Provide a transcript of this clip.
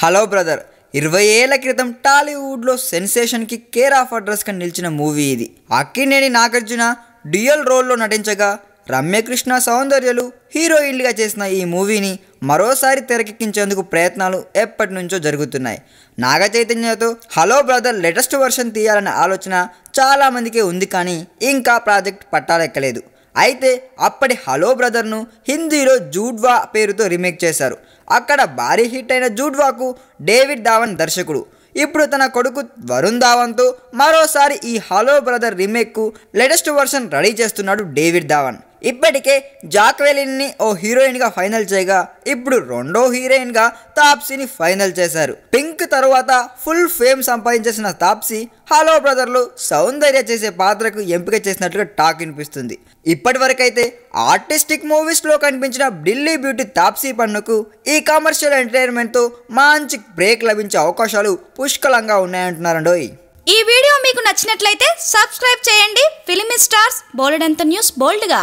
Hello brother 20 ఏళ్ల క్రితం టాలీవుడ్లో సెన్సేషన్కి కేర్ ఆఫ్ అడ్రస్గా నిలిచిన మూవీ ఇది. అక్కినేని నాగార్జున డ్యూయల్ రోల్లో నటించగా రమ్యకృష్ణ సౌందర్యలు హీరోయిన్లుగా చేసిన ఈ మూవీని మరోసారి తెరకెక్కించేందుకు ప్రయత్నాలు ఎప్పటి నుంచో జరుగుతున్నాయి. నాగ చైతన్యతో హలో బ్రదర్ లేటెస్ట్ వర్షన్ తీయాలనే ఆలోచన చాలామందికి ఉంది, కానీ ఇంకా ప్రాజెక్ట్ పట్టాలెక్కలేదు. అయితే అప్పటి హలో బ్రదర్ను హిందీలో జూడ్వా పేరుతో రీమేక్ చేశారు. అక్కడ భారీ హిట్ అయిన జూడ్వాకు డేవిడ్ ధావన్ దర్శకుడు. ఇప్పుడు తన కొడుకు వరుణ్ ధావన్తో మరోసారి ఈ హలో బ్రదర్ రీమేక్కు లేటెస్ట్ వర్షన్ రెడీ చేస్తున్నాడు డేవిడ్ ధావన్. ఇప్పటికే జాక్వెలిన్ని ఓ హీరోయిన్గా ఫైనల్ చేయగా ఇప్పుడు రెండో హీరోయిన్గా తాప్సీని ఫైనల్ చేశారు. పింక్ తరువాత ఫుల్ ఫేమ్ సంపాదించేసిన తాప్సీ హలో బ్రదర్లో సౌందర్య చేసే పాత్రకు ఎంపిక చేసినట్లుగా టాక్ వినిపిస్తుంది. ఇప్పటివరకైతే ఆర్టిస్టిక్ మూవీస్లో కనిపించిన ఢిల్లీ బ్యూటీ తాప్సీ పన్నుకు ఈ కమర్షియల్ ఎంటర్టైన్మెంట్తో మంచి బ్రేక్ లభించే అవకాశాలు పుష్కలంగా ఉన్నాయంటున్నారండోయ్. ఈ వీడియో మీకు నచ్చినట్లయితే సబ్స్క్రైబ్ చేయండి. ఫిలిమి స్టార్స్ బోల్డెంత న్యూస్ బోల్డ్గా.